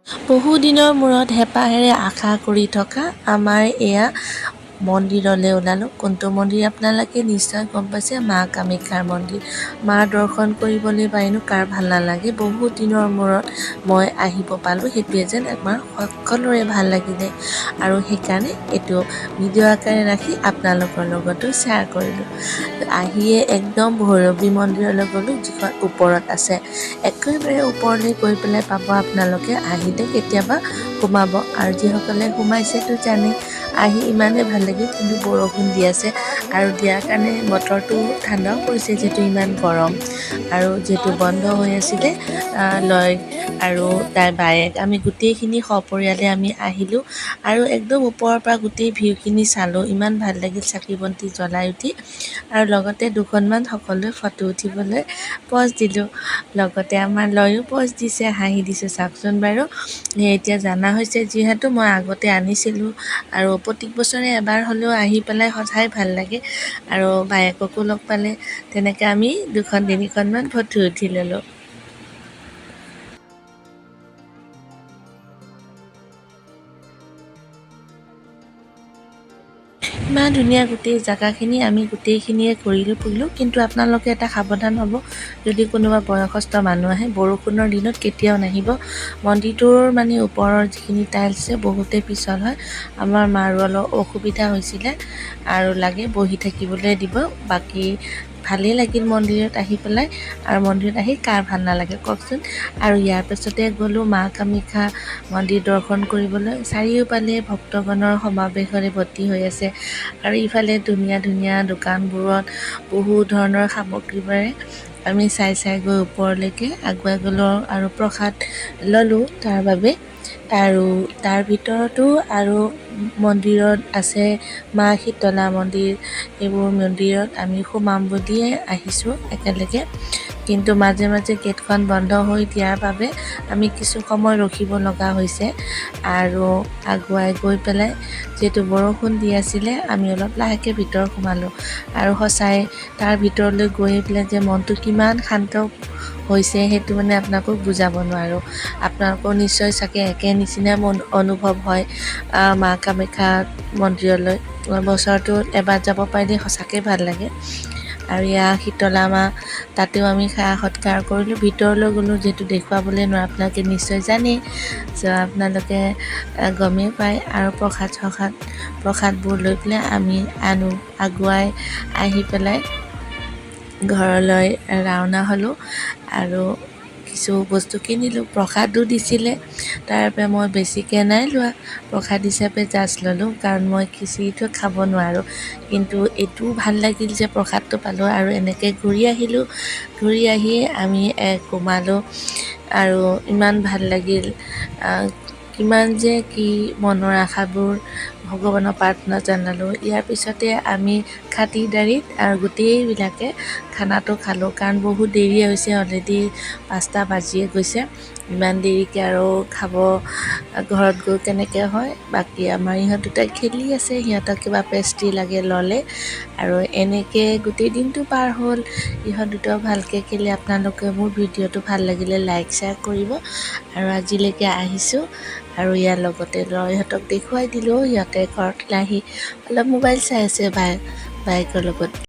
বহু দিনৰ মূৰত হেঁপাহেৰে আশা কৰি থকা আমাৰ এয়া মন্দিৰলৈ ওলালোঁ। কোনটো মন্দিৰ আপোনালোকে নিশ্চয় গম পাইছে, মা কামাখ্যাৰ মন্দিৰ। মাৰ দৰ্শন কৰিবলৈ পাৰিনো কাৰ ভাল নালাগে। বহুত দিনৰ মূৰত মই আহিব পালোঁ, সেইটোৱে যেন আমাৰ সকলোৰে ভাল লাগিলে আৰু সেইকাৰণে এইটো ভিডিঅ' আকাৰে ৰাখি আপোনালোকৰ লগতো শ্বেয়াৰ কৰিলোঁ। আহিয়ে একদম ভৈৰৱী মন্দিৰলৈ গ'লোঁ, যিখন ওপৰত আছে। একেবাৰে ওপৰলৈ গৈ পেলাই পাব আপোনালোকে, আহিলে কেতিয়াবা সোমাব আৰু যিসকলে সোমাইছেতো জানে। আহি ইমানেই ভাল লাগিল, কিন্তু বৰষুণ দি আছে আৰু দিয়াৰ কাৰণে বতৰটো ঠাণ্ডাও পৰিছে, যিহেতু ইমান গৰম আৰু যিহেতু বন্ধ হৈ আছিলে। লয় আৰু তাইৰ বায়েক আমি গোটেইখিনি সপৰিয়ালে আমি আহিলোঁ আৰু একদম ওপৰৰ পৰা গোটেই ভিউখিনি চালোঁ। ইমান ভাল লাগিল চাকি বন্তি জ্বলাই উঠি আৰু লগতে দুখনমান সকলোৱে ফটো উঠিবলৈ পজ দিলোঁ। লগতে আমাৰ লয়ো পজ দিছে, হাঁহি দিছে। চাওকচোন বাৰু, এতিয়া জানা হৈছে যিহেতু মই আগতে আনিছিলোঁ আৰু প্ৰত্যেক বছৰে এবাৰ হ'লেও আহি পেলাই সঁচাই ভাল লাগে আৰু বায়েককো লগ পালে। তেনেকৈ আমি 2-3খনমান ফটো উঠি ল'লোঁ। ইমান ধুনীয়া গোটেই জেগাখিনি, আমি গোটেইখিনিয়ে ঘূৰিলোঁ ফুৰিলোঁ। কিন্তু আপোনালোকে এটা সাৱধান হ'ব, যদি কোনোবা বয়সস্থ মানুহ আহে বৰষুণৰ দিনত কেতিয়াও নাহিব। মন্দিৰটোৰ মানে ওপৰৰ যিখিনি টাইলছ আছে বহুতেই পিছল হয়। আমাৰ মাৰো অলপ অসুবিধা হৈছিলে আৰু লাগে বহি থাকিবলৈ দিব। বাকী ভালেই লাগিল মন্দিৰত আহি পেলাই, আৰু মন্দিৰত আহি কাৰ ভাল নালাগে কওকচোন। আৰু ইয়াৰ পিছতে গ'লোঁ মা কামাখ্যা মন্দিৰ দৰ্শন কৰিবলৈ। চাৰিওফালে ভক্তগণৰ সমাৱেশৰে ভৰ্তি হৈ আছে আৰু ইফালে ধুনীয়া ধুনীয়া দোকানবোৰত বহু ধৰণৰ সামগ্ৰীৰে আমি চাই গৈ ওপৰলৈকে আগুৱাই গ'লোঁ আৰু প্ৰসাদ ল'লোঁ তাৰ বাবে। আৰু তাৰ ভিতৰতো আৰু মন্দিৰত আছে মা শীতলা মন্দিৰ। এইবোৰ মন্দিৰত আমি সোমাম বুলিয়ে আহিছোঁ একেলগে, কিন্তু মাজে মাজে গেটখন বন্ধ হৈ দিয়াৰ বাবে আমি কিছু সময় ৰখিব লগা হৈছে। আৰু আগুৱাই গৈ পেলাই যিহেতু বৰষুণ দি আছিলে, আমি অলপ লাহেকৈ ভিতৰ সোমালোঁ আৰু সঁচাই তাৰ ভিতৰলৈ গৈ পেলাই যে মনটো কিমান শান্ত হৈছে সেইটো মানে আপোনালোকক বুজাব নোৱাৰোঁ। আপোনালোকৰ নিশ্চয় চাগে একে নিচিনা অনুভৱ হয় মা কামাখ্যা মন্দিৰলৈ। বছৰটোত এবাৰ যাব পাৰিলে সঁচাকৈ ভাল লাগে। আৰু ইয়াৰ শীতলা মা, তাতেও আমি সেৱা সৎকাৰ কৰিলোঁ। ভিতৰলৈ গ'লোঁ, যিহেতু দেখুৱাবলৈ নোৱাৰোঁ, আপোনালোকে নিশ্চয় জানেই, আপোনালোকে গমেই পায়। আৰু প্ৰসাদবোৰ লৈ পেলাই আমি আগুৱাই আহি পেলাই ঘৰলৈ ৰাওনা হ'লোঁ আৰু কিছু বস্তু কিনিলোঁ। প্ৰসাদো দিছিলে, তাৰ বাবে মই বেছিকৈ নাই লোৱা, প্ৰসাদ হিচাপে জাষ্ট ল'লোঁ, কাৰণ মই খিচিৰিটো খাব নোৱাৰোঁ। কিন্তু এইটোও ভাল লাগিল যে প্ৰসাদটো পালোঁ আৰু এনেকৈ ঘূৰি আহিলোঁ। ঘূৰি আহি আমি সোমালোঁ আৰু ইমান ভাল লাগিল। কিমান যে কি মনৰ আশাবোৰ ভগৱানৰ প্ৰাৰ্থনা জনালোঁ। ইয়াৰ পিছতে আমি খাতিৰদাৰিত আৰু গোটেইবিলাকে খানাটো খালোঁ, কাৰণ বহুত দেৰি হৈছে, অলৰেডি 5টা বাজিয়ে গৈছে। ইমান দেৰিকৈ আৰু খাব ঘৰত গৈ কেনেকৈ হয়। বাকী আমাৰ ইহঁত দুটাই খেলি আছে, সিহঁতক কিবা পেষ্ট্ৰি লাগে ল'লে আৰু এনেকৈ গোটেই দিনটো পাৰ হ'ল। ইহঁত দুটাও ভালকৈ খেলি। আপোনালোকে মোৰ ভিডিঅ'টো ভাল লাগিলে লাইক শ্বেয়াৰ কৰিব আৰু আজিলৈকে আহিছোঁ আৰু ইয়াৰ লগতে ইহঁতক দেখুৱাই দিলোঁ। সিহঁতে ঘৰত আহি অলপ মোবাইল চাই আছে বায়েকৰ লগত।